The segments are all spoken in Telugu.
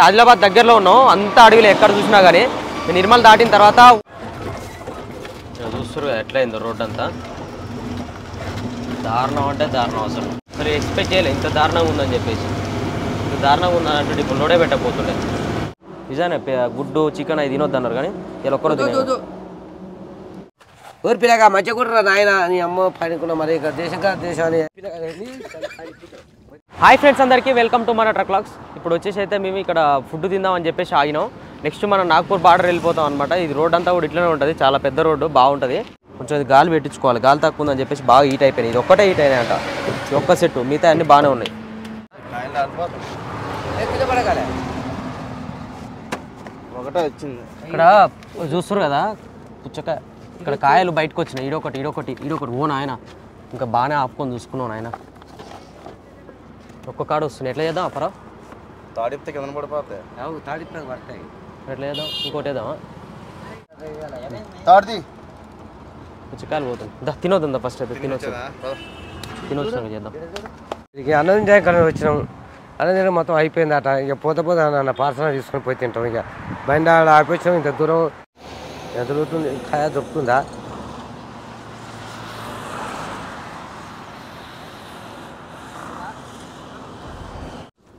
ఆదిలాబాద్ దగ్గరలో ఉన్నాం, అంతా అడవిలో ఎక్కడ చూసినా కానీ నిర్మల్ దాటిన తర్వాత చూస్తారు ఎట్లయిందో రోడ్ అంతా. దారుణం అంటే దారుణం, అసలు ఎక్స్పెక్ట్ చేయలేదు ఇంత దారుణంగా ఉందని చెప్పేసి. ఇంత దారుణంగా ఉందంటే ఇప్పుడు లోడే పెట్టకపోతుండే. నిజానే గుడ్డు చికెన్ అది తినొద్దు అన్నారు కానీ ఇలా ఒక్కరోజు ఊరి పిల్లగా మంచిగా కూడా నాయన నీ అమ్మ పనుకున్న మరి దేశం దేశాన్ని. హాయ్ ఫ్రెండ్స్, అందరికీ వెల్కమ్ టు మన ట్రక్ వ్లాగ్స్. ఇప్పుడు వచ్చేసి అయితే మేము ఇక్కడ ఫుడ్ తిందామని చెప్పేసి ఆగినాం. నెక్స్ట్ మనం నాగ్పూర్ బార్డర్ వెళ్ళిపోతాం అనమాట. ఇది రోడ్ అంతా కూడా ఇట్లనే ఉంటుంది, చాలా పెద్ద రోడ్డు, బాగుంటుంది. కొంచెం ఇది గాలి పెట్టించుకోవాలి, గాలి తక్కువ ఉందని చెప్పేసి బాగా హీట్ అయిపోయినాయి. ఇది ఒక్కటే హీట్ అయినాయి అంట, ఒక్క సెట్టు, మిగతా అన్నీ బాగానే ఉన్నాయి. ఒకటే వచ్చింది ఇక్కడ చూస్తారు కదా పుచ్చకాయ, ఇక్కడ కాయలు బయటకు వచ్చినాయి. ఈడొకటి ఓన్ ఆయన ఇంకా బాగానే ఆపుకొని చూసుకున్నాను ఆయన. ఒక్క కాడ వస్తున్నాయి. ఎట్లా చేద్దాం అపరా? తాడిపితే కింద పడిపోతాయి. తాడిపితే పడతాయి. ఎట్లా చేద్దాం? ఇంకోటి వేద్దామా? పుచ్చకాయలు పోతుంది. తినొద్దా ఫస్ట్ అయితే? తినొచ్చు చేద్దాం. ఇక అన్నం ఇక్కడ వచ్చినాం. అన్నం మొత్తం అయిపోయిందట. ఇక పోతే నన్ను పార్సల్ తీసుకొని పోయి తింటాం. ఇక బండి ఆపేసాం. ఇంత దూరం ఎంత దొరుకుతుంది? కాయ దొరుకుతుందా?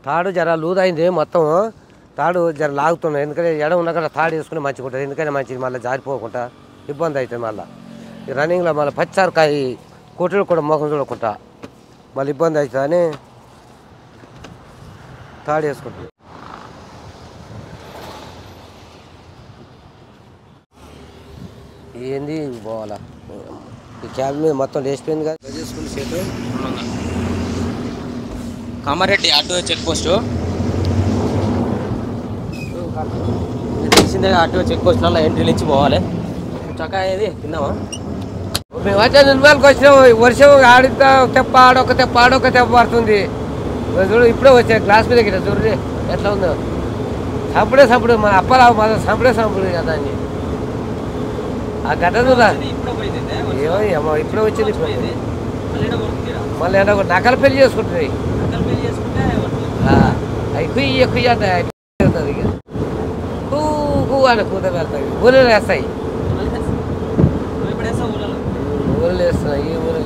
తాడు జర లూజ్ అయింది మొత్తం. తాడు జర లాగుతున్నాయి, ఎందుకంటే ఎడ ఉన్న కదా తాడు వేసుకుని మంచిగా ఉంటుంది. ఎందుకంటే మంచిది, మళ్ళీ జారిపోకుండా ఇబ్బంది అవుతుంది. మళ్ళీ ఈ రన్నింగ్లో మళ్ళీ పచ్చారకాయ కొట్టుడు కూడా మోకం చూడకుండా మళ్ళీ ఇబ్బంది అవుతుంది అని తాడు వేసుకుంటుంది. ఏంది పోవాలా? ఈ క్యాబ్ మీద మొత్తం లేచిపోయింది కదా. చేసుకుని సేపు కామారెడ్డి ఆటో చెక్ పోస్ట్ తెలిసిందే. ఆటో చెక్ పోస్ట్లో ఎంట్రీలు ఇచ్చి పోవాలి. చక్కా ఏది తిందామా? మేము వచ్చే నిర్మల్కి వచ్చినాం. వర్షం ఆడితే తెప్ప ఆడొక తెప్ప పడుతుంది. చూడు ఇప్పుడే వచ్చాయి గ్లాస్ మీద గిట్ట చూడండి ఎట్లా ఉందో. సంపుడు మన అప్పరావు మన సంపుడు కదా అని ఆ గడ్డ చూడ ఏమో ఇప్పుడే వచ్చింది. మళ్ళీ ఎండ నకలు పెళ్లి చేసుకుంటుంది. అవి కుయ్యి అంటాయి. ఇక కూ అని కూత పెడతాయి. ఊళ్ళో వేస్తాయి, ఊళ్ళో వేస్తున్నాయి. ఈ ఊళ్ళో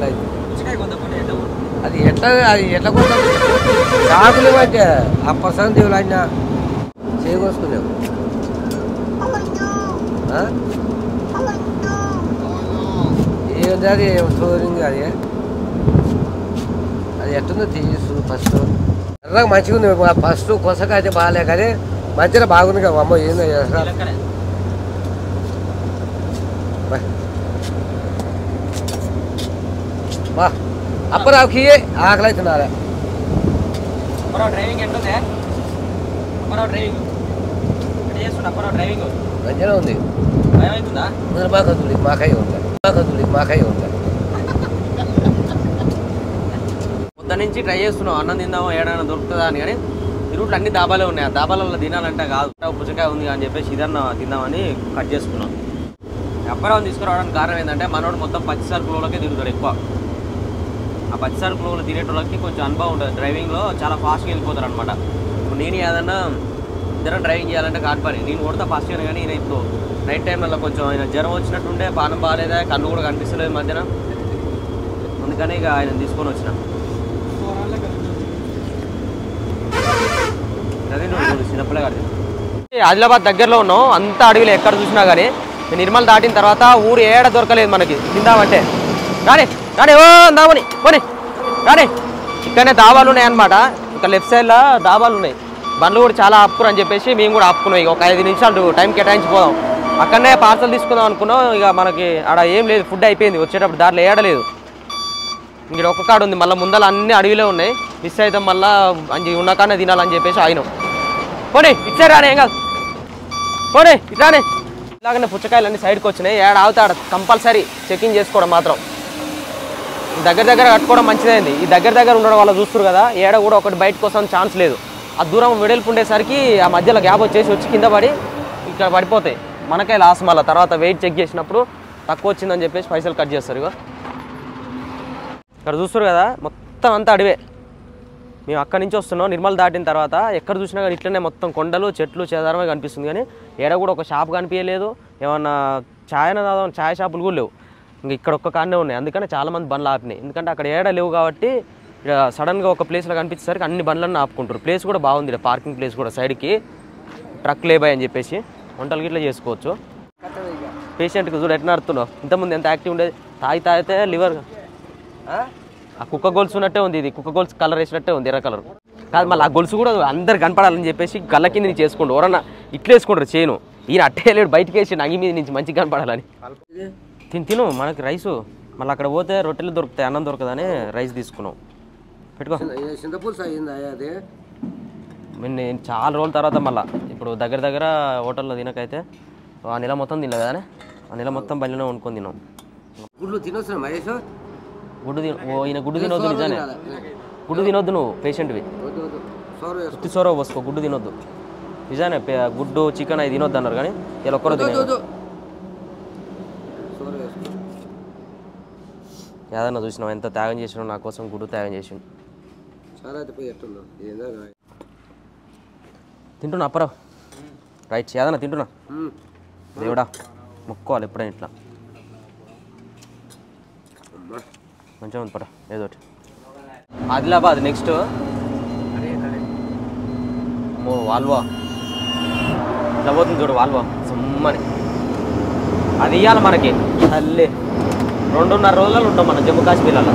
అది ఎట్లా కొంటాం? చాకులు అంటే ఆ పసందీవులు అయినా చేయకోసుకునేవు. ఏది అది స్టోరింగ్ అది ఎట్టుందో తీసు. ఫస్ట్ ఎర్రగా మంచిగా ఉంది. ఫస్ట్ కొసగా అయితే బాగాలే కానీ మధ్యలో బాగుంది కదా. అమ్మ ఏందో బా అప్పరావుకి ఆకలి అవుతున్నారా? మంచిగా ఉంది. మాకాయ ఉంది. పొద్దు నుంచి ట్రై చేస్తున్నాం అన్నం తిందామో ఏడైనా దొరుకుతుందా అని. కానీ ఈ రూట్లో అన్ని దాబాలే ఉన్నాయి. ఆ దాబాలలో తినాలంటే కాదు, పుచ్చకాయ ఉంది అని చెప్పేసి ఇదన్నా తిందామని కట్ చేసుకున్నాం. అప్పరావుని తీసుకురావడానికి కారణం ఏంటంటే మనోడు మొత్తం పచ్చి సరుకులకే తిరుగుతాడు ఎక్కువ. ఆ పచ్చి సరుకులు తినేటోళ్ళకి కొంచెం అనుభవం ఉంటుంది. డ్రైవింగ్లో చాలా ఫాస్ట్గా వెళ్ళిపోతారు అనమాట. ఇప్పుడు నేను ఏదన్నా ఇద్దరం డ్రైవింగ్ చేయాలంటే కాదు పని. నేను కొడతా ఫాస్ట్గా, కానీ ఈయన ఇప్పుడు నైట్ టైంలో కొంచెం ఆయన జ్వరం వచ్చినట్టుండే, పానం బాగాలేదా, కన్ను కూడా కనిపిస్తలేదు మధ్యన. అందుకని ఇక ఆయన తీసుకొని వచ్చిన. చిన్నప్పుడే కాదు. ఆదిలాబాద్ దగ్గరలో ఉన్నాం, అంతా అడవిలో ఎక్కడ చూసినా కానీ. నిర్మల్ దాటిన తర్వాత ఊరు ఏడ దొరకలేదు మనకి తిందామంటే. రాని ఓ దామని పోనీ రాని. ఇక్కడనే దాబాలు ఉన్నాయి అనమాట. ఇక్కడ లెఫ్ట్ సైడ్లో దాబాలు ఉన్నాయి. బండ్లు కూడా చాలా ఆపుకురు అని చెప్పేసి మేము కూడా ఆపుకున్నాం. ఇక ఒక 5 నిమిషాలు టైం కేటాయించిపోదాం. అక్కడనే పార్సల్ తీసుకుందాం అనుకున్నాం. ఇక మనకి ఆడ ఏం లేదు, ఫుడ్ అయిపోయింది. వచ్చేటప్పుడు దాంట్లో ఏడలేదు. ఇంక ఒక్క కాడ ఉంది. మళ్ళీ ముందర అన్ని అడవిలో ఉన్నాయి. మిస్ అవుతాం మళ్ళీ అని ఉన్నకానే తినాలని చెప్పేసి ఆగినాం. పోనీ ఇచ్చే రానే, ఏం కాదు. పోనీ ఇట్లానే ఇలాగనే పుచ్చకాయలు అన్ని సైడ్కి వచ్చినాయి. ఏడ ఆగుతాడు కంపల్సరీ చెకింగ్ చేసుకోవడం మాత్రం. దగ్గర కట్టుకోవడం మంచిదైంది. ఈ దగ్గర ఉండడం వల్ల చూస్తారు కదా, ఏడ కూడా ఒకటి బయట కోసం ఛాన్స్ లేదు. ఆ దూరం వెడల్పు ఉండేసరికి ఆ మధ్యలో గ్యాప్ వచ్చి కింద పడి ఇక్కడ పడిపోతాయి. మనకే లాస్. మళ్ళీ తర్వాత వెయిట్ చెక్ చేసినప్పుడు తక్కువ వచ్చిందని చెప్పేసి పైసలు కట్ చేస్తారు. ఇక ఇక్కడ చూస్తారు కదా మొత్తం అంతా అడివే. మేము అక్కడి నుంచి వస్తున్నాం. నిర్మల్ దాటిన తర్వాత ఎక్కడ చూసినా కానీ ఇట్లనే మొత్తం కొండలు చెట్లు చేదారమే కనిపిస్తుంది. కానీ ఏడ కూడా ఒక షాప్ కనిపించలేదు. ఏమన్నా ఛాయ్ షాపులు కూడా లేవు. ఇంకా ఇక్కడ ఒక్క కాడనే ఉన్నాయి. అందుకని చాలామంది బండ్లు ఆపినాయి. ఎందుకంటే అక్కడ ఏడ లేవు కాబట్టి ఇక్కడ సడన్గా ఒక ప్లేస్లో కనిపించేసరికి అన్ని బండ్లన్నీ ఆపుకుంటారు. ప్లేస్ కూడా బాగుంది. ఇక్కడ పార్కింగ్ ప్లేస్ కూడా సైడ్కి ట్రక్ లేబాయ్ అని చెప్పేసి వంటలు గిట్లా చేసుకోవచ్చు. పేషెంట్కి చూడు ఎట్లా నడుతున్నావు. ఇంతకుముందు ఎంత యాక్టివ్ ఉండేది. తాగితే లివర్ ఆ కుక్క గొలుసు ఉన్నట్టే ఉంది. ఇది కుక్క గొలుసు కలర్ వేసినట్టే ఉంది, ఎర్ర కలర్ కాదు. మళ్ళీ ఆ గొలుసు కూడా అందరు కనపడాలని చెప్పేసి గల్ల కింద నుంచి వేసుకోండి. ఎవరన్నా ఇట్లా వేసుకుంటారు చేను. ఈయన అట్టే లేడు, బయటకు వేసి అంగి మీద నుంచి మంచిగా కనపడాలని. తిను మనకి రైసు. మళ్ళీ అక్కడ పోతే రొట్టెలు దొరుకుతాయి, అన్నం దొరకదని రైస్ తీసుకున్నాం. పెట్టుకో. నేను చాలా రోజుల తర్వాత మళ్ళీ ఇప్పుడు దగ్గర హోటల్లో తినకైతే ఆ నెల మొత్తం తినలేదు కదా. ఆ నెల మొత్తం బయలునే వండుకొని తిన్నాం. గుడ్లు తినొచ్చు మహేష్. ఈయన గుడ్డు తినొద్దు. నిజానే గుడ్డు తినొద్దు. నువ్వు పేషెంట్వి. ఉత్తి సోరవ పోసుకో, గుడ్డు తినొద్దు. నిజానే గుడ్డు చికెన్ అవి తినొద్దు అన్నారు. కానీ ఇలా ఒక్కరో తినదు. ఏదన్నా చూసినావు ఎంత త్యాగం చేసినావు నా కోసం. గుడ్డు త్యాగం చేసిండు. తింటున్నా అప్పరా. రైట్ ఏదన్నా తింటున్నా. దేవుడా మొక్కోవాలి ఎప్పుడైనా ఇట్లా. మంచిగా ఉంది పట ఏదోటి. ఆదిలాబాద్ నెక్స్ట్ వాల్వా ఇట్లా పోతుంది చూడు. వాల్వా సుమ్మని అది ఇవ్వాలి మనకి. తల్లి 2.5 రోజులలో ఉంటాం మనం జమ్మూ కాశ్మీర్లో.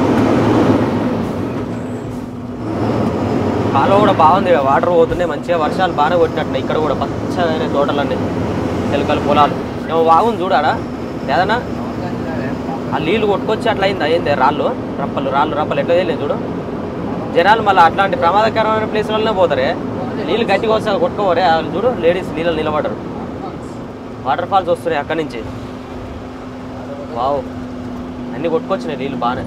కాలువ కూడా బాగుంది. వాటర్ పోతున్నాయి మంచిగా. వర్షాలు బాగానే కొట్టినట్టున్నాయి. ఇక్కడ కూడా పచ్చగా తోటలన్నీ, ఎలుకలు పొలాలు. ఏమో బాగుంది చూడాడా. ఏదన్నా ఆ నీళ్ళు కొట్టుకొచ్చి అట్లా అయింది. అయింది రాళ్ళు రప్పలు ఎట్లా తెలియదు చూడు. జనాలు మళ్ళీ అట్లాంటి ప్రమాదకరమైన ప్లేస్లలోనే పోతారే. నీళ్ళు గట్టిగా వస్తే కొట్టుకోవరే. వాళ్ళు చూడు లేడీస్ నీళ్ళు నిలబడరు. వాటర్ ఫాల్స్ వస్తున్నాయి అక్కడి నుంచి. వావ్ అన్నీ కొట్టుకొచ్చినాయి నీళ్ళు బాగానే.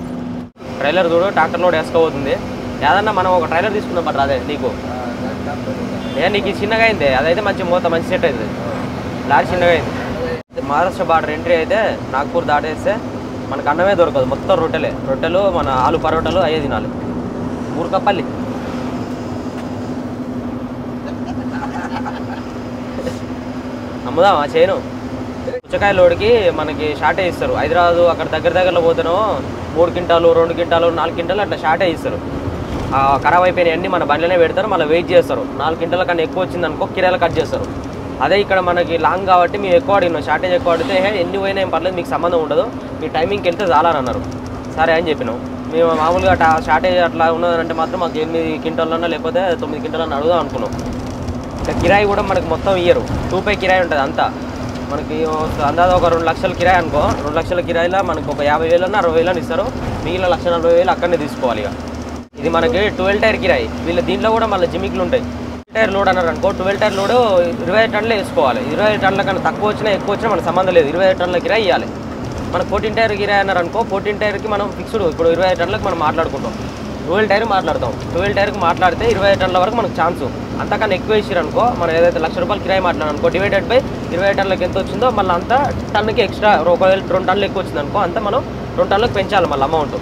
ట్రైలర్ చూడు ట్రాక్టర్ లోడ్ వేసుకోబోతుంది. ఏదన్నా మనం ఒక ట్రైలర్ తీసుకుందాం బట్ అదే నీకు నీకు చిన్నగా అయింది. అదైతే మంచి మంచి సెట్ అవుతుంది. లారీ చిన్నగా అయింది. మహారాష్ట్ర బార్డర్ ఎంట్రీ అయితే నాగ్పూర్ దాటేస్తే మనకు అన్నమే దొరకదు. మొత్తం రొట్టెలు మన ఆలు పరోటాలు అయ్యే తినాలి. ఊరకపల్లి అమ్ముదామా చేయను. పుచ్చకాయ లోడికి మనకి షార్టే ఇస్తారు. హైదరాబాద్ అక్కడ దగ్గరలో పోతేనో 3 క్వింటాలు 2 క్వింటాలు 4 క్వింటాలు అట్లా షార్టే ఇస్తారు. ఖరాబ్ అయిపోయినాయి అన్నీ మన బండ్లనే పెడతారు. మళ్ళీ వెయిట్ చేస్తారు. 4 క్వింటాల కన్నా ఎక్కువ వచ్చింది అనుకో కిరాయిలు కట్ చేస్తారు. అదే ఇక్కడ మనకి లాంగ్ కాబట్టి మేము ఎక్కువ అడిగినాం. షార్టేజ్ ఎక్కువ అడిగితే ఎన్ని పోయినా ఏం పర్లేదు, మీకు సంబంధం ఉండదు, మీ టైమింగ్కి వెళ్తే చాలా అని అన్నారు. సరే అని చెప్పినాం. మేము మామూలుగా షార్టేజ్ అట్లా ఉన్నదంటే మాత్రం మాకు 8 క్వింటాలన్నా లేకపోతే 9 క్వింటాలన్నా అడుగుదాం అనుకున్నాం. ఇంకా కిరాయి కూడా మనకు మొత్తం ఇయ్యరు. 2 కిరాయి ఉంటుంది అంతా. మనకి అందాజ ఒక 2 లక్షల కిరాయి అనుకో. 2 లక్షల కిరాయిలో మనకు ఒక 50,000 60,000 ఇస్తారు. మిగిలిన 1,40,000 అక్కడనే తీసుకోవాలి. ఇక ఇది మనకి 12 టైర్ కిరాయి. దీంట్లో కూడా మళ్ళీ జిమిక్లు ఉంటాయి. టైర్ లోడ్ అన్నారు అనుకో 12 టైర్ లోడ్ 20 టన్నులే వేసుకోవాలి. 20 టన్నుల కన్నా తక్కువ వచ్చినా ఎక్కువ వచ్చినా మనకు సంబంధం లేదు. 20 టన్నుల కిరాయి ఇవ్వాలి. మనకు 14 టైర్ కిరాయి అన్నారు అనుకో 14 టైర్కి మనం ఫిక్స్డ్. ఇప్పుడు 20 టన్నులకు మనం మాట్లాడుకుంటాం. 12 టైర్ మాట్లాడతాం. 12 టైర్కి మాట్లాడితే 20 టన్నుల వరకు మనకు ఛాన్సు. అంతకన్నా ఎక్కువ వేసారు అనుకో మనం ఏదైతే ₹1,00,000 కిరాయి మాట్లాడాను అనుకో డివైడెడ్ బై 20 టన్నులకు ఎంత వచ్చిందో మళ్ళీ అంతా టన్నుకి ఎక్స్ట్రా. ఒకవేళ 2 టన్నులు ఎక్కువ వచ్చింది అనుకో అంతా మనం 2 టన్నులకు పెంచాలి మళ్ళీ అమౌంట్.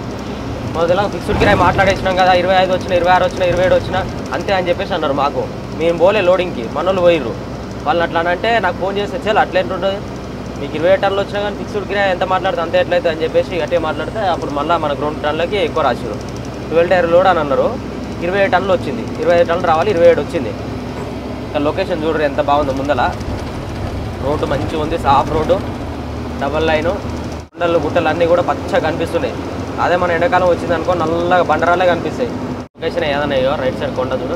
మొదలా ఫిక్స్డ్ కిరాయి మాట్లాడేసినాం కదా. 25 వచ్చినా 26 వచ్చినా 27 వచ్చినా అంతే అని చెప్పేసి అన్నారు మాకు. మేము పోలే లోడింగ్కి, మనోళ్ళు పోయిర్రు. వాళ్ళు అట్లా అంటే నాకు ఫోన్ చేసి వచ్చేయాలి అట్లా ఏంటుంటుంది మీకు 20 టన్నులు వచ్చినా కానీ ఫిక్స్డ్ కిరాయి ఎంత మాట్లాడితే అంతే ఎట్లయితే అని చెప్పేసి గట్టిగా మాట్లాడితే అప్పుడు మళ్ళీ మనకు 2 టన్నులకి ఎక్కువ రాసిరు. 12 టైర్ లోడ్ అని అన్నారు. 20 టన్నులు వచ్చింది. 25 టన్నులు రావాలి, 27 వచ్చింది. ఇక్కడ లొకేషన్ చూడరు ఎంత బాగుందో. ముందల రోడ్డు మంచిగా ఉంది, సాఫ్ రోడ్డు, డబల్ లైను, కొండలు గుట్టలు అన్నీ కూడా పచ్చగా కనిపిస్తున్నాయి. అదే మన ఎండాకాలం వచ్చింది అనుకో నల్లగా బండరాలే కనిపిస్తాయి. లొకేషన్ ఏదన్నా రైట్ సైడ్ కొండ చూడు.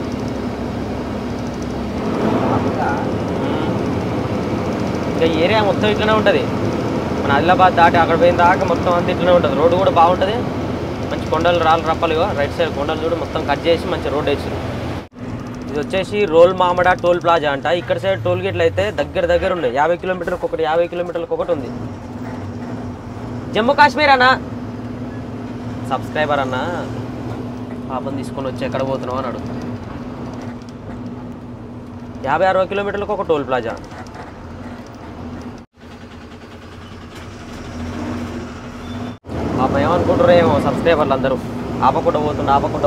ఇంకా ఏరియా మొత్తం ఇట్లనే ఉంటుంది. మన ఆదిలాబాద్ దాటి అక్కడ పోయిన దాకా మొత్తం అంతా ఇట్లనే ఉంటుంది. రోడ్డు కూడా బాగుంటుంది. మంచి కొండలు రాళ్ళు రప్పలు. రైట్ సైడ్ కొండలు చూడు మొత్తం కట్ చేసి మంచి రోడ్ వేసారు. ఇది వచ్చేసి రోల్ మామడా టోల్ ప్లాజా అంట. ఇక్కడ సైడ్ టోల్ గేట్లు అయితే దగ్గర ఉన్నాయి. 50 కిలోమీటర్లకు ఒకటి, 50 కిలోమీటర్లకు ఒకటి ఉంది. జమ్మూ కాశ్మీర్ అన్న సబ్స్క్రైబర్ అన్న పాపం తీసుకొని వచ్చి ఎక్కడ పోతున్నావు అన్నాడు. 50-60 కిలోమీటర్లకు ఒక టోల్ ప్లాజా. పాపం ఏమనుకుంటారో ఏమో సబ్స్క్రైబర్లు అందరూ. ఆపకుండా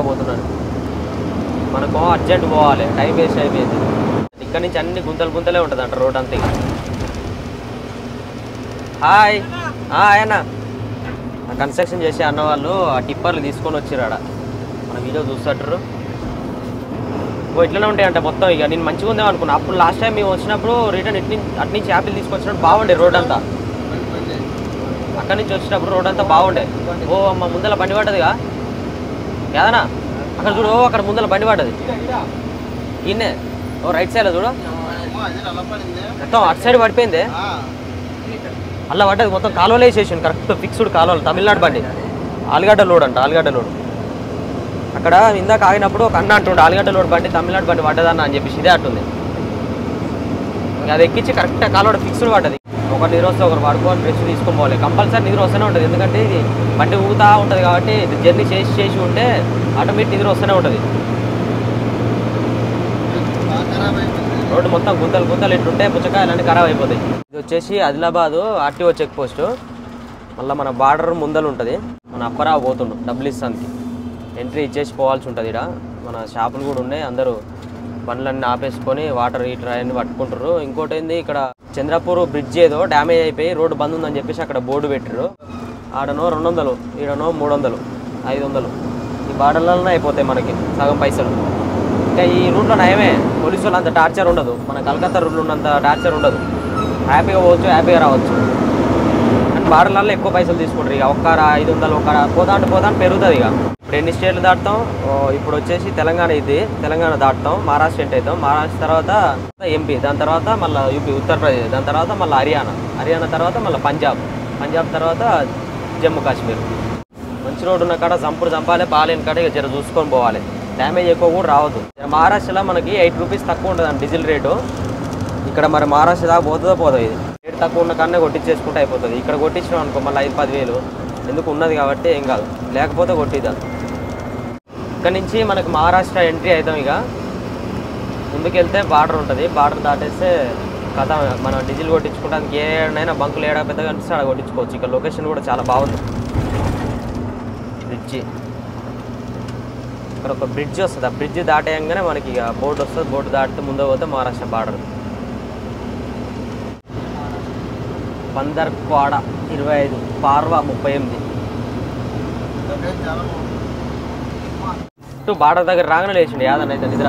పోతున్నాను. మనకు అర్జెంట్ పోవాలి, టైం వేస్ట్ అయిపోయింది. ఇక్కడ నుంచి అన్ని గుంతలే ఉంటుంది అంట రోడ్ అంతా. హాయ్ అన్న, కన్స్ట్రక్షన్ చేసే అన్న వాళ్ళు ఆ టిప్పర్లు తీసుకొని వచ్చారు ఆడ, మన వీడియో చూస్తుంటారు. ఇట్లనే ఉంటాయంట మొత్తం. ఇక నేను మంచిగా ఉందేమో అనుకున్నా. అప్పుడు లాస్ట్ టైం మేము వచ్చినప్పుడు రిటర్న్ అటు నుంచి యాపిల్ తీసుకొచ్చినప్పుడు బాగుండే రోడ్ అంతా. అక్కడి నుంచి వచ్చినప్పుడు రోడ్ అంతా బాగుండే. ఓ అమ్మ ముందర బండి పడ్డదిగా ఏదన్నా, అక్కడ చూడు, అక్కడ ముందర బండి పడ్డది. ఈయనే ఓ రైట్ సైడ్లో చూడు, మొత్తం అటు సైడ్ పడిపోయింది. అలా పడ్డది మొత్తం. కాలువలు వేసేసాను కరెక్ట్ ఫిక్స్డ్ కాలువలు. తమిళనాడు బండి, ఆలుగడ్డ లోడ్ అంట, ఆలుగడ్డ లోడ్. అక్కడ ఇందాక ఆగినప్పుడు ఒక అన్న అంటుండే ఆలుగడ్డ లోడ్ బండి తమిళనాడు బండి పడ్డదన్న అని చెప్పేసి ఇదే అట్టుంది. అది ఎక్కించి కరెక్ట్ కాలువడ ఫిక్స్డ్ పడ్డది. ఒకరు నిద్ర వస్తే ఒకరు పడుకొని రెస్ట్ తీసుకొని పోవాలి. కంపల్సరీ నిద్ర వస్తూనే ఉంటుంది, ఎందుకంటే ఇది బండి ఊగుతూ ఉంటుంది కాబట్టి. జర్నీ చేసి ఉంటే ఆటోమేటిక్ నిద్ర వస్తూనే ఉంటుంది. రోడ్డు మొత్తం గుంతలు ఇట్లుంటే పుచ్చకాయలన్నీ ఖరాబ్ అయిపోతాయి. ఇది వచ్చేసి ఆదిలాబాద్ ఆర్టీఓ చెక్ పోస్ట్. మళ్ళీ మన బార్డర్ ముందలు ఉంటుంది. మన అప్పరావు పోతుండు డబ్బులు ఇస్తానికి, ఎంట్రీ ఇచ్చేసి పోవాల్సి ఉంటుంది. ఇక్కడ మన షాపులు కూడా ఉన్నాయి. అందరూ బండ్లన్నీ ఆపేసుకొని వాటర్ హీటర్ అవన్నీ పట్టుకుంటారు. ఇంకోటి ఏంది, ఇక్కడ చంద్రపూర్ బ్రిడ్జ్ ఏదో డ్యామేజ్ అయిపోయి రోడ్డు బంద్ ఉందని చెప్పేసి అక్కడ బోర్డు పెట్టారు. ఆడనో 200, ఈడనో 300, 500. ఈ బార్డర్లలోనే అయిపోతాయి మనకి సగం పైసలు. ఇంకా ఈ రూట్లో నయమే, పోలీసు వాళ్ళు అంత టార్చర్ ఉండదు. మన కలకత్తా రూట్లో ఉన్నంత టార్చర్ ఉండదు. హ్యాపీగా పోవచ్చు, హ్యాపీగా రావచ్చు. అండ్ బార్డర్లలో ఎక్కువ పైసలు తీసుకుంటారు. ఇక 500 పోతాంటే పెరుగుతుంది. ఇక ఇప్పుడు ఎన్ని స్టేట్లు దాటుతాం, ఇప్పుడు వచ్చేసి తెలంగాణ, ఇది తెలంగాణ దాటుతాం, మహారాష్ట్ర ఎంటర్ అవుతాం, మహారాష్ట్ర తర్వాత ఎంపీ, దాని తర్వాత మళ్ళీ యూపీ ఉత్తరప్రదేశ్, దాని తర్వాత మళ్ళీ హర్యానా తర్వాత మళ్ళీ పంజాబ్ తర్వాత జమ్మూ కాశ్మీర్. మంచి రోడ్డు ఉన్న కాడ చంపాలి, బాగాలేని కాడ ఇక జర చూసుకొని పోవాలి. డ్యామేజ్ ఎక్కువ కూడా రావద్దు. మహారాష్ట్రలో మనకి 8 రూపీస్ తక్కువ ఉంటుంది అండి డీజిల్ రేటు. ఇక్కడ మరి మహారాష్ట్ర దాకా పోతుందో ఇది రేటు తక్కువ ఉన్న కాడనే కొట్టించేసుకుంటే అయిపోతుంది. ఇక్కడ కొట్టించినాం అనుకో మళ్ళీ 5-10 వేలు ఎందుకు ఉన్నది కాబట్టి ఏం కాదు, లేకపోతే కొట్టిద్దాం. ఇక్కడ నుంచి మనకు మహారాష్ట్ర ఎంట్రీ అవుతాం. ఇక ముందుకెళ్తే బార్డర్ ఉంటుంది, బార్డర్ దాటేస్తే కథ మనం డీజిల్ కొట్టించుకోవడానికి ఏడైనా బంకులు ఏడా పెద్దగా అనిపిస్తే అక్కడ కొట్టించుకోవచ్చు. ఇక్కడ లొకేషన్ కూడా చాలా బాగుంది. బ్రిడ్జి, ఇక్కడ ఒక బ్రిడ్జ్ వస్తుంది. ఆ బ్రిడ్జ్ దాటేయంగానే మనకి ఇక బోర్డు వస్తుంది. బోర్డు దాటితే ముందు పోతే మహారాష్ట్ర బార్డర్. పందర్వాడ 25, పార్వా 38. బార్డర్ దగ్గర రాగానే లేచిండు యాదన్న అయితే నిద్ర.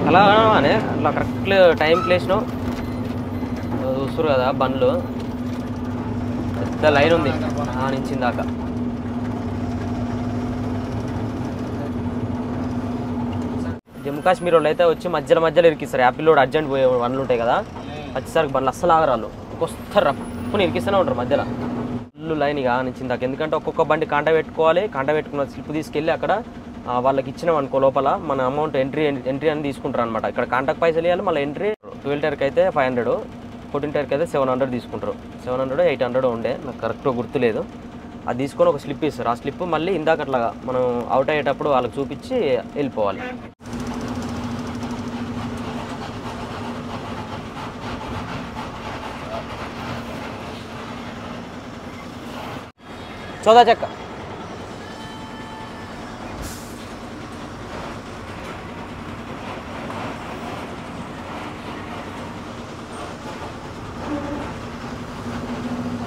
అలానే అట్లా కరెక్ట్ టైం ప్లేస్ను చూస్తారు కదా. బండ్లు పెద్ద లైన్ ఉంది నుంచి దాకా. జమ్మూ కాశ్మీర్ వాళ్ళు అయితే వచ్చి మధ్యలో ఇరికిస్తారు. యాపిల్ రోడ్ అర్జెంట్ పోయే బండ్లు ఉంటాయి కదా, వచ్చేసరికి బండ్లు అస్సలు ఆగరాళ్ళు వస్తారు, రప్పుని ఇరికిస్తూనే ఉంటారు మధ్యలో. ఫుల్ లైన్ ఇక నుంచి దాకా. ఎందుకంటే ఒక్కొక్క బండి కాంట పెట్టుకున్న స్లిప్ తీసుకెళ్ళి అక్కడ వాళ్ళకి ఇచ్చినాం అనుకో, లోపల మన అమౌంట్ ఎంట్రీ అని తీసుకుంటారు అనమాట. ఇక్కడ కాంటాక్ట్ పైసలు ఇవ్వాలి, మళ్ళీ ఎంట్రీ 12 టైర్కి అయితే 500, 14 టైర్కి అయితే 700 తీసుకుంటారు. 700, 800 ఉండే, నాకు కరెక్ట్గా గుర్తులేదు. అది తీసుకొని ఒక స్లిప్ ఇస్తారు. ఆ స్లిప్ మళ్ళీ ఇందాకట్లాగా మనం అవుట్ అయ్యేటప్పుడు వాళ్ళకి చూపించి వెళ్ళిపోవాలి. చోదా చెక్క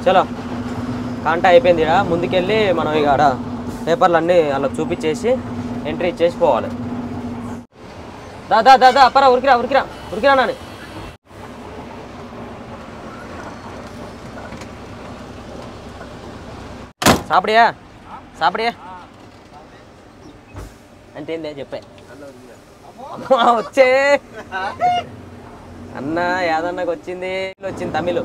చలో కాంటా అయిపోయింది. ఇక్కడ ముందుకెళ్ళి మనం ఇక పేపర్లు అన్నీ అలా చూపించేసి ఎంట్రీ ఇచ్చేసి పోవాలి. దాదా అప్పరా ఉరికిరా నాని. సాపడియా అంటే ఏందే చెప్పే వచ్చే అన్న యాదన్నకు వచ్చింది తమిళ్,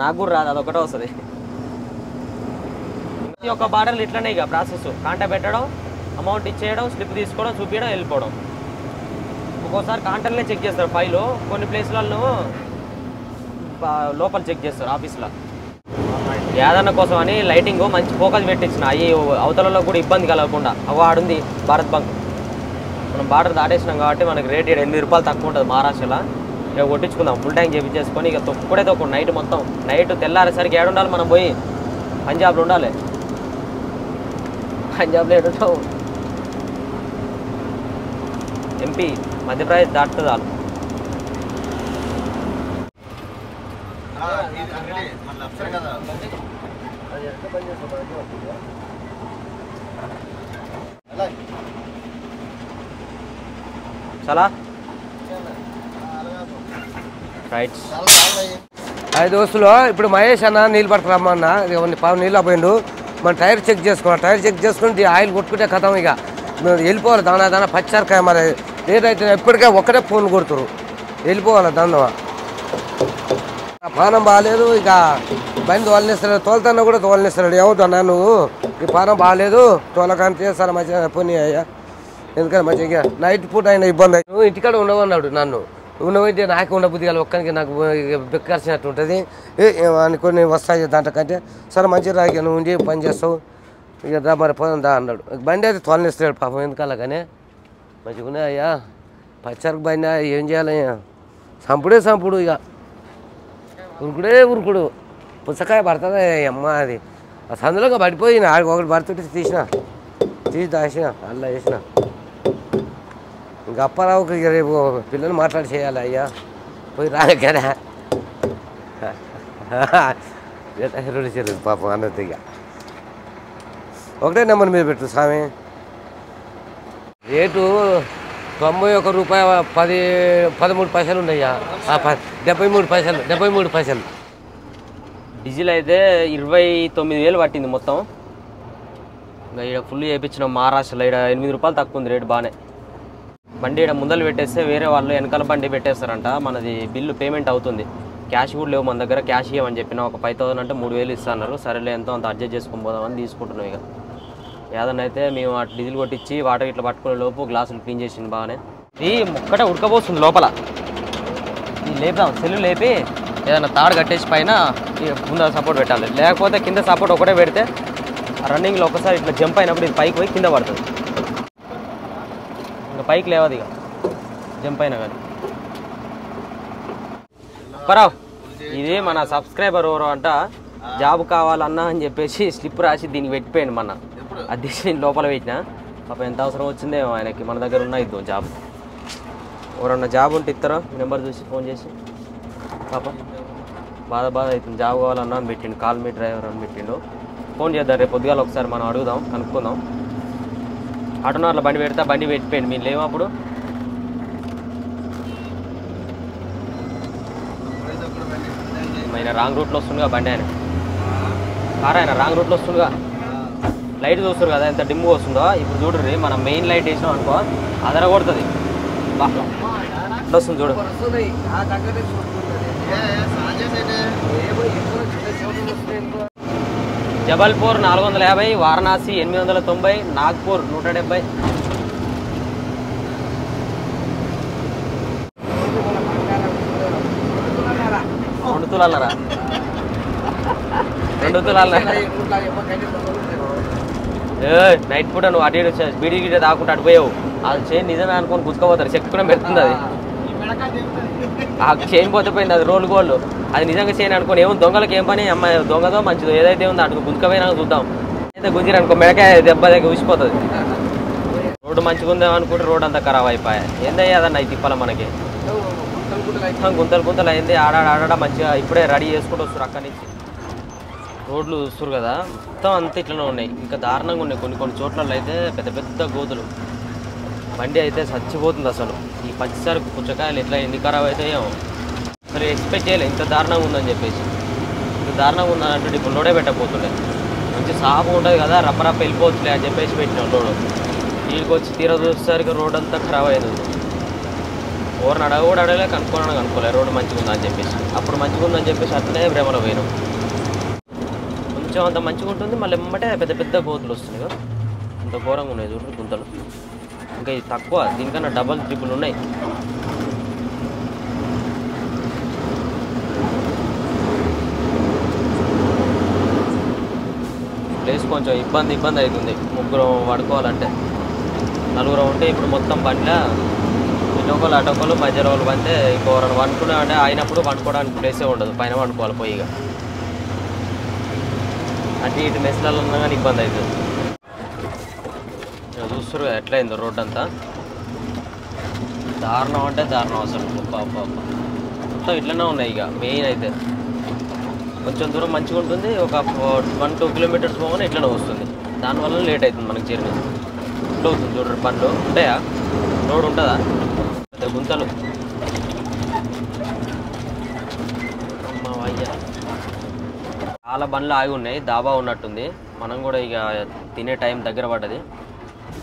నాకు కూడా రాదు, అదొకటే వస్తుంది. ప్రతి ఒక్క బార్డర్లు ఇట్లనే ఇక ప్రాసెస్. కాంటా పెట్టడం, అమౌంట్ ఇచ్చేయడం, స్లిప్ తీసుకోవడం, చూపించడం, వెళ్ళిపోవడం. ఒక్కోసారి కాంటాలనే చెక్ చేస్తారు ఫైలు, కొన్ని ప్లేస్లలో లోపల చెక్ చేస్తారు ఆఫీస్లో. యాదన్న కోసం అని లైటింగ్ మంచి ఫోకస్ పెట్టించిన, అవి అవతలలో కూడా ఇబ్బంది కలగకుండా. ఆడుంది భారత్ బంక్. మనం బార్డర్ దాటేసినాం కాబట్టి మనకి రేట్ 8 రూపాయలు తక్కువ ఉంటుంది మహారాష్ట్రలో. ఇక కొట్టించుకుందాం, ఫుల్ ట్యాంక్ చేపించేసుకొని ఇక తొక్కడు నైట్ మొత్తం. నైట్ తెల్లారేసరికి ఏడు ఉండాలి మనం, పోయి పంజాబ్లో ఉండాలి. పంజాబ్లో ఏడుంటావు ఎంపీ మధ్యప్రదేశ్ దాటుతుంది చాలు చాలా రైట్ అది దోస్తులు ఇప్పుడు మహేష్ అన్న నీళ్ళు పట్టుకురమ్మన్న పావు నీళ్ళు పోయిండు మనం టైర్ చెక్ చేసుకున్నాం టైర్ చెక్ చేసుకుని ఆయిల్ కొట్టుకుంటే కథం ఇక వెళ్ళిపోవాలి దానా పచ్చారకాయ మరి లేట్ అయితే ఎప్పటికే ఒక్కటే ఫోన్ కొడుతురు వెళ్ళిపోవాలి దాన్ని పానం బాగాలేదు ఇక బండి తోలనిస్తాడు తోలుతాన్నా కూడా తోలనిస్తాడు ఏమవుతున్నా నువ్వు ఈ పానం బాగాలేదు తోలకంటే సరే మంచిగా పోనీ అయ్యా ఎందుకంటే మంచిగా నైట్ పూట అయినా ఇబ్బంది నువ్వు ఇంటికాడ ఉండవన్నాడు నన్ను ఉండవైతే నాకు ఉండబుద్ధి కాదు ఒక్కరికి నాకు బెక్కర్చినట్టు ఉంటుంది అనుకొని వస్తాయి దాంట్లోకంటే సరే మంచిగా రాగి నువ్వు ఉండి పని చేస్తావు ఇక దా మరి పోదాం దా అన్నాడు బండి అయితే తోలనిస్తాడు పాపం ఎందుకలా కానీ మంచిగా ఉన్నాయి అయ్యా పచ్చరికి బండి ఏం చేయాలి సంపుడు ఇక ఉరుకుడు పుచ్చకాయ పడుతుంది అమ్మ అది సందులోగా పడిపోయి ఒకటి పడుతుంటే తీసి దాచిన అలా వేసిన ఇంకా అప్పారావుకి ఇక రేపు పిల్లలు మాట్లాడి చేయాలి అయ్యా పోయి రాగరా రెండు చెల్లి పాపం అన్నది ఇక ఒకటే నెంబర్ మీద పెట్టు స్వామి రేటు 91 రూపాయ 13 పైసలు ఉన్నాయ్యా 73 పైసలు డీజిల్ అయితే 29,000 పట్టింది మొత్తం ఇంకా ఇక్కడ ఫుల్ చేయించినాం మహారాష్ట్రలో ఇక్కడ 8 రూపాయలు తక్కువ ఉంది రేటు బాగానే బండి ఇక్కడ ముందలు పెట్టేస్తే వేరే వాళ్ళు వెనకాల బండి పెట్టేస్తారంట మనది బిల్లు పేమెంట్ అవుతుంది క్యాష్ కూడా లేవు మన దగ్గర క్యాష్ ఇవ్వమని చెప్పిన ఒక 5,000 అంటే 3,000 ఇస్తున్నారు సరేలే ఎంతో అంత అడ్జస్ట్ చేసుకొని పోదామని తీసుకుంటున్నాం ఇక ఏదన్నా అయితే మేము అటు డీజిల్ కొట్టించి వాటర్ ఇట్లా పట్టుకునే లోపు గ్లాసులు క్లీన్ చేసింది బాగానే ఇది ఒక్కటే ఉడకపోస్తుంది లోపల ఇది లేపుదాం సెల్లు లేపి ఏదైనా తాడు కట్టేసి పైన ముందర సపోర్ట్ పెట్టాలి లేకపోతే కింద సపోర్ట్ ఒకటే పెడితే రన్నింగ్లో ఒకసారి ఇట్లా జంప్ అయినప్పుడు ఇది పైకి పోయి కింద పడుతుంది ఇంకా పైకి లేవదు ఇక జంప్ అయినా కానీ పరావు ఇది మన సబ్స్క్రైబర్ ఎవరో అంట జాబ్ కావాలన్నా అని చెప్పేసి స్లిప్ రాసి దీనికి పెట్టిపోయాడు మన అది లోపల పెట్టినా పాప ఎంత అవసరం వచ్చిందేమో ఆయనకి మన దగ్గర ఉన్న ఇద్దాం జాబ్ ఎవరన్నా జాబ్ ఉంటే ఇస్తారో నెంబర్ చూసి ఫోన్ చేసి పాప బాధ అవుతుంది జాబ్ కావాలన్నా అని పెట్టిండు కాల్ మీ డ్రైవర్ అని పెట్టిండు ఫోన్ చేద్దాం రేపు పొద్దుగాల ఒకసారి మనం అడుగుదాం కనుక్కుందాం ఆటోనార్లో బండి పెడితే బండి పెట్టిపోయింది మీరు లేవు అప్పుడు ఆయన రాంగ్ రూట్లో వస్తుందిగా బండి ఆయన కార్ ఆయన రాంగ్ రూట్లో వస్తుందిగా లైట్ చూస్తారు కదా ఎంత డిమ్గా వస్తుందో ఇప్పుడు చూడరు మనం మెయిన్ లైట్ వేసినాం అనుకో అదర కొడుతుంది బాగా వస్తుంది చూడు జబల్పూర్ 450 వారణాసి 890 నాగ్పూర్ 170 2 తులాలరా 2 తులాలరా నైట్ పూట నువ్వు అటు బీడీ గిడ్డ తాకుంటూ అడిపోయావు అది చైన్ నిజమే అనుకొని గుచ్చుకోపోతారు చెక్కున పెడుతుంది అది ఆ చైన్ పోతే పోయింది అది రోల్ గోల్డ్ అది నిజంగా చైన్ అనుకోని ఏమో దొంగలకి ఏం పని అమ్మాయి దొంగదో మంచిదో ఏదైతే ఉందో అటు గుంజుకపోయినా చూద్దాం అయితే గుంజిరనుకో మెడకాయ దెబ్బ దగ్గర ఊసిపోతుంది రోడ్డు మంచిగా ఉందేమో అనుకుంటే రోడ్ అంతా ఖరాబ్ అయిపోయాయి ఏందయ్యా అదన్న ఇది తిప్పాల మనకి గుంతలు అయింది ఆడాడ మంచిగా ఇప్పుడే రెడీ చేసుకుంటూ వస్తారు అక్కడి నుంచి రోడ్లు చూస్తారు కదా మొత్తం అంతా ఇట్లనే ఉన్నాయి ఇంకా దారుణంగా ఉన్నాయి కొన్ని చోట్లలో అయితే పెద్ద పెద్ద గోతులు బండి అయితే చచ్చిపోతుంది అసలు ఈ పచ్చిసరుకు పుచ్చకాయలు ఎట్లా ఎన్ని ఖరాబ్ అవుతాయో అసలు ఎక్స్పెక్ట్ చేయలేదు ఇంత దారుణంగా ఉందని చెప్పేసి ఇంత దారుణంగా ఉందని ఇప్పుడు లోడే పెట్టకపోతుండే మంచి సాపు ఉంటుంది కదా రప్పరప్ప వెళ్ళిపోవచ్చులే అని చెప్పేసి పెట్టినాం రోడ్డు వీళ్ళకి వచ్చి తీరా చూసేసరికి రోడ్ అంతా ఖరాబ్ అయింది ఎవరిని అడగలే కనుక్కోలే రోడ్డు మంచిగా ఉందని చెప్పేసి అప్పుడు మంచిగా ఉందని చెప్పేసి అట్లనే భ్రమలో పోయినాం కొంచెం అంత మంచిగా ఉంటుంది మళ్ళీ ఎమ్మటే పెద్ద పెద్ద గోతులు వస్తున్నాయి కదా అంత ఘోరంగా ఉన్నాయి చూడండి గుంతలు ఇంకా ఇది తక్కువ దీనికన్నా డబల్ ట్రిపుల్ ఉన్నాయి ప్లేస్ కొంచెం ఇబ్బంది అవుతుంది ముగ్గురు పడుకోవాలంటే నలుగురు ఉంటే ఇప్పుడు మొత్తం బండిలో ఇటొకలు అటొకలు మధ్య రోజులు పంటే ఇంకోరని వండుకునే అంటే అయినప్పుడు వండుకోవడానికి ప్లేసే ఉండదు పైన వండుకోవాలి పోయిగా అటు ఇటు మెస్లలో ఉన్నా కానీ ఇబ్బంది అవుతుంది ఇక్కడ చూస్తారు ఎట్లా అయిందో రోడ్ అంతా దారుణం అంటే దారుణం అసలు మొత్తం ఇట్లనే ఉన్నాయి. ఇక మెయిన్ అయితే కొంచెం దూరం మంచిగా ఉంటుంది, ఒక 1-2 కిలోమీటర్స్ పోగానే ఇట్లనే వస్తుంది. దానివల్ల లేట్ అవుతుంది మనకి జర్నీ. ఇట్లా అవుతుంది చూడండి, బండ్లు ఉంటాయా, రోడ్ ఉంటుందా, పెద్ద గుంతలు. చాలా బండ్లు ఆగి ఉన్నాయి, దాబా ఉన్నట్టుంది. మనం కూడా ఇక తినే టైం దగ్గర పడ్డది.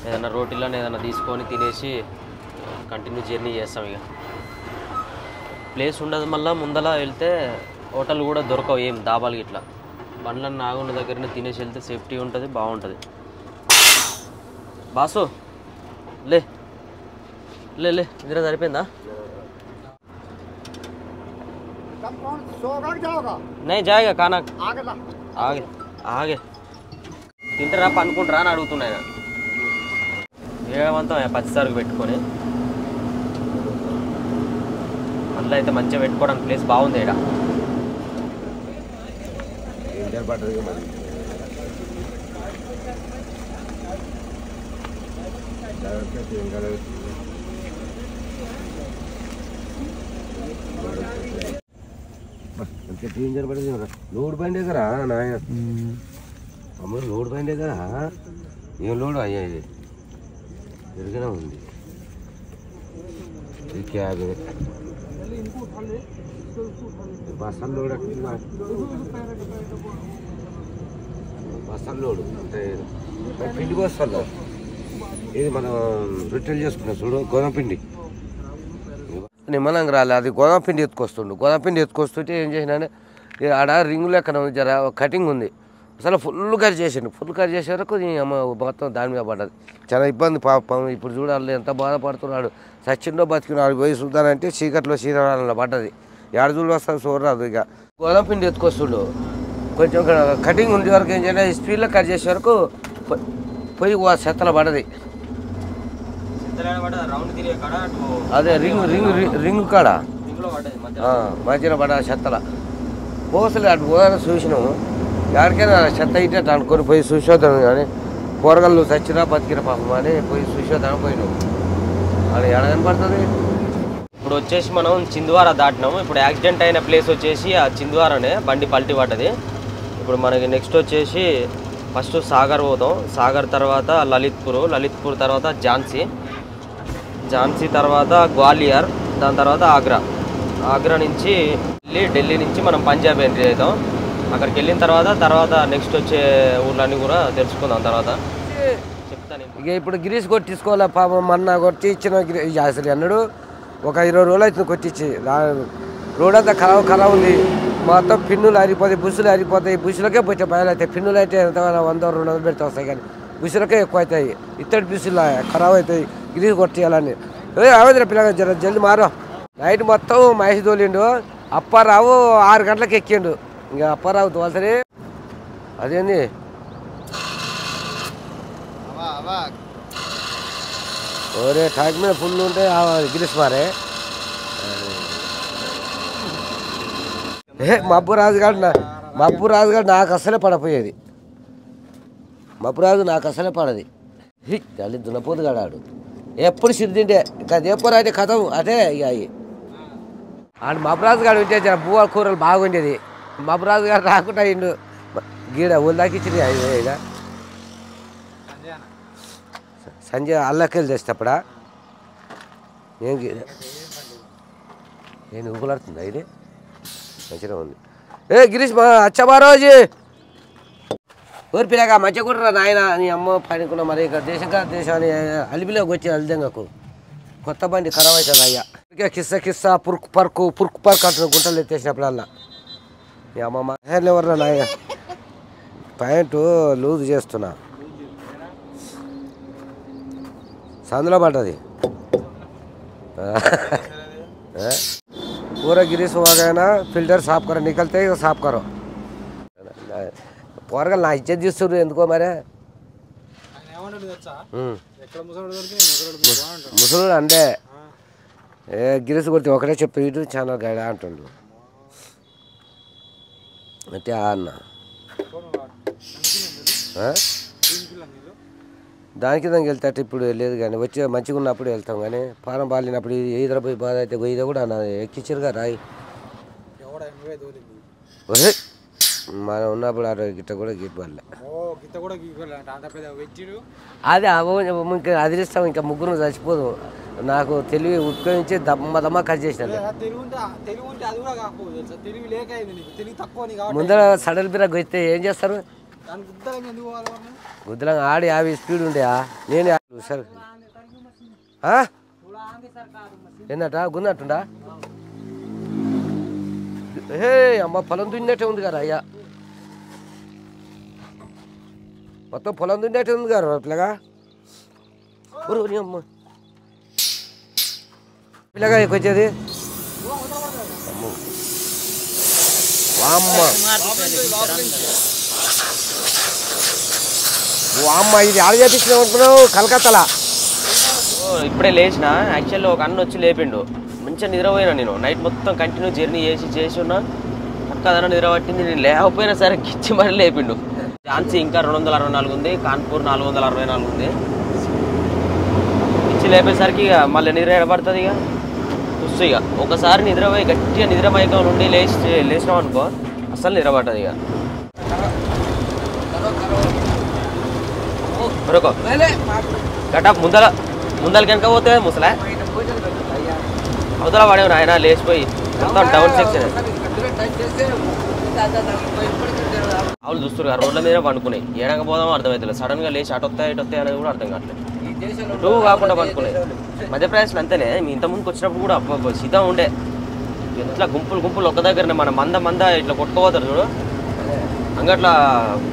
ఏదైనా రోటీలను ఏదైనా తీసుకొని తినేసి కంటిన్యూ జర్నీ చేస్తాం. ఇక ప్లేస్ ఉండదు, మళ్ళీ ముందల వెళ్తే హోటల్ కూడా దొరకవు ఏం దాబాలు ఇట్లా. బండ్లన్నీ ఆగున్న దగ్గరనే తినేసి వెళ్తే సేఫ్టీ ఉంటుంది, బాగుంటుంది. బాసు లే లే లే నిద్ర సరిపోయిందా? नहीं जाएगा खाना आगे आगे తింటారా పనుకుంటారా అని అడుగుతున్నాయి. ఏమంతా పచ్చిసరుకు పెట్టుకొని అందులో అయితే మంచిగా పెట్టుకోవడానికి ప్లేస్ బాగుంది. ఇక్కడ లోడ్ బండి దగ్గరా నాయన అమ్మ, లోడ్ బండి దగ్గర ఏం లోడ్ అయ్యా ఇది ఎరుగనే ఉంది. ఈ క్యాబ్ బస్సల్ లోడ్, బస్సల్ లోడు అంటే పిండి బస్తాలు. ఇది మనం రిటైల్ చేసుకున్నాం చూడు, గోధుమ పిండి. నిమ్మలంగా రాలే, అది గోధుమ పిండి ఎత్తుకొస్తుండు. గోధుమ పిండి ఎత్తుకొస్తుంటే ఏం చేసినా, ఆడ రింగు లెక్కన జర కటింగ్ ఉంది, అసలు ఫుల్ కట్ చేసిండు. ఫుల్ కట్ చేసే వరకు అమ్మ మొత్తం దాని మీద పడ్డది. చాలా ఇబ్బంది పాపం. ఇప్పుడు చూడాలి ఎంత బాధపడుతున్నాడు. సచ్చిండో బతికినాడు. పోయి చూద్దానంటే చీకట్లో చీరాలలో పడ్డది. ఏడు చూడు వస్తాను చూడరాదు. ఇక గోధుమ పిండి ఎత్తుకొస్తుండు, కొంచెం కటింగ్ ఉండే వరకు ఏం చేయాలి, స్పీడ్లో కట్ చేసే వరకు పోయి చెత్తలో పడ్డది. అదే రింగు కాడ మధ్యలో పడ్డ చెత్తల పోసలే. అటు పోదాన్ని చూసినాము, ఎక్కడికైనా చెత్త అయితే అనుకొని పోయి చూసొద్దాను. కానీ కూరగాయలు చచ్చినా బతికిన పాపం అని పోయి చూసొద్దాను పోయినాము. అది ఎడ కనపడుతుంది. ఇప్పుడు వచ్చేసి మనం చింద్వార దాటినాము. ఇప్పుడు యాక్సిడెంట్ అయిన ప్లేస్ వచ్చేసి ఆ చింద్వారనే, బండి పల్టీ పడ్డది. ఇప్పుడు మనకి నెక్స్ట్ వచ్చేసి ఫస్ట్ సాగర్ పోదాం. సాగర్ తర్వాత లలిత్పూర్ తర్వాత ఝాన్సీ తర్వాత గ్వాలియర్, దాని తర్వాత ఆగ్రా నుంచి ఢిల్లీ నుంచి మనం పంజాబ్ ఎంట్రీ అవుతాం. అక్కడికి వెళ్ళిన తర్వాత నెక్స్ట్ వచ్చే ఊర్లన్నీ కూడా తెలుసుకుందాం. తర్వాత చెప్తాను. ఇక ఇప్పుడు గిరీష్ కొట్టించుకోవాలి పాపం. మొన్న కొట్టి ఇచ్చిన అసలు అన్నాడు ఒక 20 రోజులు అవుతుంది కొట్టించి. రోడ్ అంతా ఖరాబ్ ఉంది, మొత్తం పిన్నులు ఆరిపోతాయి, బుస్సులు ఆరిపోతాయి. బుస్సులకే పోతే భయాలు అవుతాయి. పిన్నులు అయితే ఎంత 100-200 పెడితే వస్తాయి, కానీ బుస్సులకే ఎక్కువ అవుతాయి. ఇత్తడి బుస్సులు ఖరాబ్ అవుతాయి. గిరీష్ కొట్టియాలని అవద్ర పిల్లగా జల్ది మారో. నైట్ మొత్తం మహేష్ తోలిండు. అప్పారావు 6 గంటలకు ఎక్కిండు. ఇంకా అప్పారావు తోల్సరే అదేంది ఓరే టాక్ మీద ఫుల్ ఉంటే గిరీష్ మారే. మబ్బు రాజు గారు నాకు అసలే పడపోయేది. మబ్బురాజు నాకు అసలే పడది. తల్లి దున్నపోతు గడాడు ఎప్పుడు సిద్ధింటే ఇంకా దేపూర్ అయితే కథ అదే. ఇక అవి ఆడు మబ్బురాజు గారు ఉంటే బువ్వ కూరలు బాగుండేది. మబ్బురాజు గారు రాకుండా ఇండు గీడ ఊళ్ళదాకి ఇచ్చింది. ఇక సంజయ్ అల్లకెళ్ళి చేసేటప్పుడా నేను ఊగులాడుతుందా ఇది మంచిగా ఉంది. గిరీష్ అచ్చబా రోజు ఊరి పిల్లగా మంచిగా కూడా నాయన నీ అమ్మ పనుకున్నా. మరి ఇక దేశం అని అలిపిలోకి వచ్చి అల్దెంగకు కొత్త బండి ఖరాబ్ అవుతుంది. అయ్యా కిస్స పురుకు పర్కు అంటున్న గుంటలు ఎత్తేసినప్పుడల్లా నీ అమ్మమ్మ ఎవరు నాయ ప్యాంటు లూజ్ చేస్తున్నా సందులో పడ్డది. पूरा गिरीश हो गया ना, फिल्टर साफ करो, निकलते ही साफ करो. पोरगल ना इज्जत తీస్తురు ఎందుకో మరి. ముసలుడు అంటే గిరీష్ కొడితే ఒకటే చెప్పి యూట్యూబ్ ఛానల్ గైడ్ అంటుండు అంటే అన్న దానికి వెళ్తాట ఇప్పుడు లేదు కానీ వచ్చి మంచిగా ఉన్నప్పుడు వెళ్తాం కానీ పానం బాలినప్పుడు ఈదర పోయి బాధ అయితే గొయ్యిద కూడా ఎక్కించారుగా రాయి మనం ఉన్నప్పుడు ఆ గిట్ట కూడా గిట్టాలి అదే ఇంకా అదిలిస్తాం ఇంకా ముగ్గురు చచ్చిపోదు నాకు తెలివి ఉపయోగించి దమ్మ కట్ చేసినది ముందర సడల్ బిరా గొయితే ఏం చేస్తారు గుద్దలంగా ఆడి 50 స్పీడ్ ఉండే నేను సార్ ఏందట గున్నట్టుండా హే అమ్మ పొలం దున్నట్టే ఉంది కదా అయ్యా మొత్తం పొలం దున్నట్టే ఉంది కదా పిల్లగా అమ్మ పిల్లగా వచ్చేది అమ్మ అమ్మ ఇది ఆడ చేపించినాం అనుకున్నావు కలకత్తాలా ఇప్పుడే లేచిన యాక్చువల్లీ ఒక అన్న వచ్చి లేపిండు మంచిగా నిద్రపోయినా నేను నైట్ మొత్తం కంటిన్యూ జర్నీ చేసి ఉన్నా పక్కదన్న నిద్ర పట్టింది నేను లేకపోయినా సరే గిచ్చి మరి లేపిండు ఝాన్సీ ఇంకా 264 ఉంది కాన్పూర్ 464 ఉంది గిచ్చి లేపేసరికి ఇక మళ్ళీ నిద్ర ఎడబడుతుంది ఇక చూస్తూ ఇక ఒకసారి నిద్రపోయి గట్టిగా నిద్ర మైకం నుండి లేచినాం అనుకో అసలు నిద్ర పడుతుంది ఇక గట్ట ముందల కనుక పోతే ముసలా అవతల పడేవు ఆయన లేచిపోయి మొత్తం డౌన్ సెక్షన్ ఆవులు చూస్తారు రోడ్ల మీద పండుకున్నాయి ఏడంగా పోదామో అర్థమవుతుంది సడన్గా లేచి అటు వస్తాయి అనేది కూడా అర్థం కావట్లేదు టూ కాకుండా పండుకున్నాయి మధ్యప్రదేశ్లో అంతేనే మీ ఇంతకుముందుకు వచ్చినప్పుడు కూడా సీదా ఉండే ఇట్లా గుంపులు ఒక్క దగ్గరనే మన మంద ఇట్లా కొట్టుకోపోతారు చూడు అంగట్లా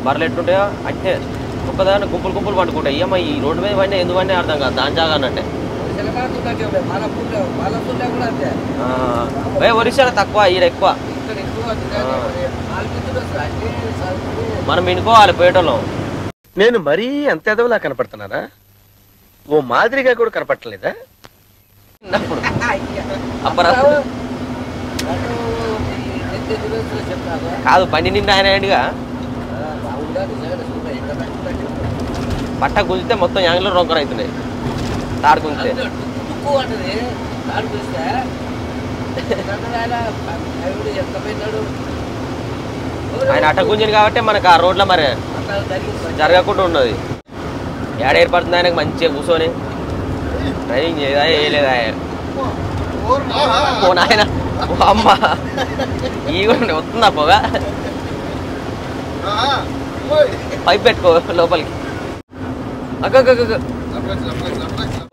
బర్రెలు ఎట్టుంటాయో అంటే ఒక్కదాన్ని గుంపులు పండుకుంటాయి ఏమో ఈ రోడ్డు మీద పడినా ఎందుకు పడినా అర్థం కాదు దాని జాగా అన్నట్టే ఒరిస్సాలో తక్కువ ఈడ ఎక్కువ మనం వినుకోవాలి పోయేటోళ్ళం నేను మరీ అంత ఎదవలా కనపడుతున్నానా ఓ మాదిరిగా కూడా కనపడలేదా కాదు బండి నిండా ఆయనగా బట్ట గుంజితే మొత్తం యాంగ్లో రొంకర అవుతున్నాయి తాడు గుంజితే ఆయన అట్ట గుంజింది కాబట్టి మనకు ఆ రోడ్లో మరి జరగకుండా ఉన్నది ఏడ ఏర్పడుతుంది ఆయనకు మంచిగా కూర్చొని డ్రైవింగ్ చేయదా వేయలేదా పోనా ఆయన అమ్మ ఈ కూడా వస్తుందా పోగా పైప్ పెట్టుకో లోపలికి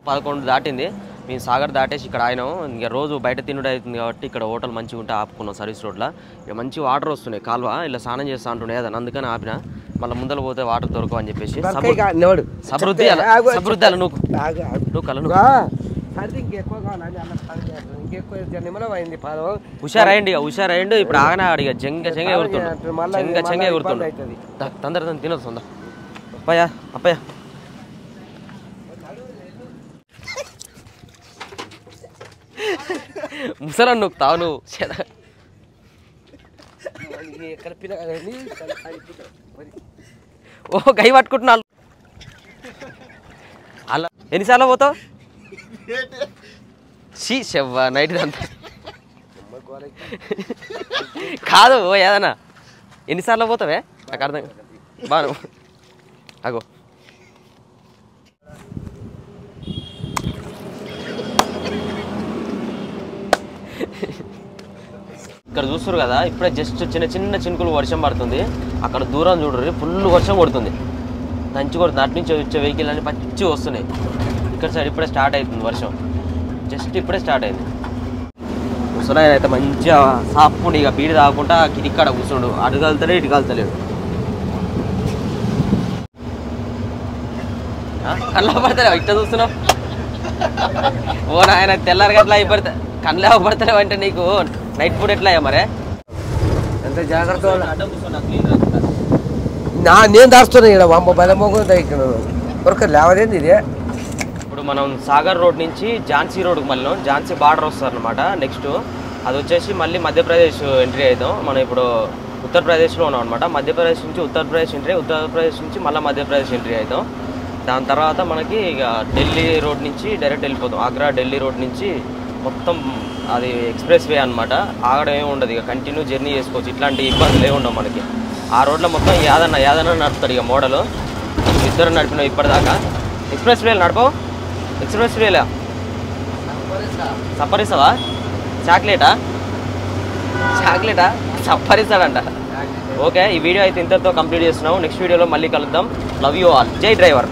11 దాటింది మేము సాగర్ దాటేసి ఇక్కడ ఆయనాం ఇంకా రోజు బయట తినుడు అవుతుంది కాబట్టి ఇక్కడ హోటల్ మంచిగా ఉంటే ఆపుకున్నాం సర్వీస్ రోడ్లో ఇక మంచి వాటర్ వస్తున్నాయి కాలువ ఇలా స్నానం చేస్తా అంటుండే అదని అందుకని ఆపిన మళ్ళీ ముందర పోతే వాటర్ దొరకవు అని చెప్పేసి సమృద్ధి హుషారైండు ఇప్పుడు ఆగనా అడిగా చెంగ ఎగురుతుండు తొందర తినొచ్చు ఉందా అప్పయ్య ముసలా నొక్కుతావు నువ్వు ఓ గై పట్టుకుంటున్నా అలా ఎన్నిసార్లు పోతావు చెవ్వా నైట్ అంతా కాదు ఏదన్నా ఎన్నిసార్లు పోతావే నాకు అర్థం బాను అగో ఇక్కడ చూస్తారు కదా ఇప్పుడే జస్ట్ చిన్న చినుకులు వర్షం పడుతుంది అక్కడ దూరం చూడరు ఫుల్ వర్షం కొడుతుంది దంచి కొడుతుంది అటు నుంచి వచ్చే వెహికల్ అన్ని పచ్చి వస్తున్నాయి ఇక్కడ సైడ్ ఇప్పుడే స్టార్ట్ అవుతుంది వర్షం జస్ట్ ఇప్పుడే స్టార్ట్ అయింది ముసలాయన అయితే మంచిగా సాపుండి ఇక బీడి తాగకుండా కిటిక్కడ కూర్చుండు అటు కలుతలేడు ఇటు కలుతలేడు కళ్ళ పడతలేవు ఇట్లా చూస్తున్నావు ఓ నాయన తెల్లారి గట్లా అయిపోతే కళ్ళు పడతలేవు అంటే నీకు నైట్ ఫుడ్ ఎట్లా మరే ఎంత జాగ్రత్త నేను దాస్తున్నా ఇక్కడ అమ్మ బలమోగం దొరకదు లేవదేంది ఇదే ఇప్పుడు మనం సాగర్ రోడ్ నుంచి ఝాన్సీ రోడ్కి మళ్ళీ ఝాన్సీ బార్డర్ వస్తుంది అనమాట నెక్స్ట్ అది వచ్చేసి మళ్ళీ మధ్యప్రదేశ్ ఎంట్రీ అవుతాం మనం ఇప్పుడు ఉత్తరప్రదేశ్లో ఉన్నాం అనమాట మధ్యప్రదేశ్ నుంచి ఉత్తరప్రదేశ్ ఎంట్రీ ఉత్తరప్రదేశ్ నుంచి మళ్ళీ మధ్యప్రదేశ్ ఎంట్రీ అవుతాం దాని తర్వాత మనకి ఇక ఢిల్లీ రోడ్ నుంచి డైరెక్ట్ వెళ్ళిపోతాం. ఆగ్రా ఢిల్లీ రోడ్ నుంచి మొత్తం అది ఎక్స్ప్రెస్ వే అనమాట. ఆగడం ఏమి ఉండదు, ఇక కంటిన్యూ జర్నీ చేసుకోవచ్చు. ఇట్లాంటి ఇబ్బందులు ఏమి ఉండవు మనకి. ఆ రోడ్లో మొత్తం యాదన్న నడుపుతాడు ఇక మోడలు. ఇద్దరు నడిపినావు ఇప్పటిదాకా. ఎక్స్ప్రెస్ వేలు నడపవు, ఎక్స్ప్రెస్ వేలా సప్పరిస్తావా? చాక్లెటా సప్పరిస్తాడంట. ఓకే, ఈ వీడియో అయితే ఇంతతో కంప్లీట్ చేస్తున్నాము. నెక్స్ట్ వీడియోలో మళ్ళీ కలుద్దాం. Love you all. జై డ్రైవర్.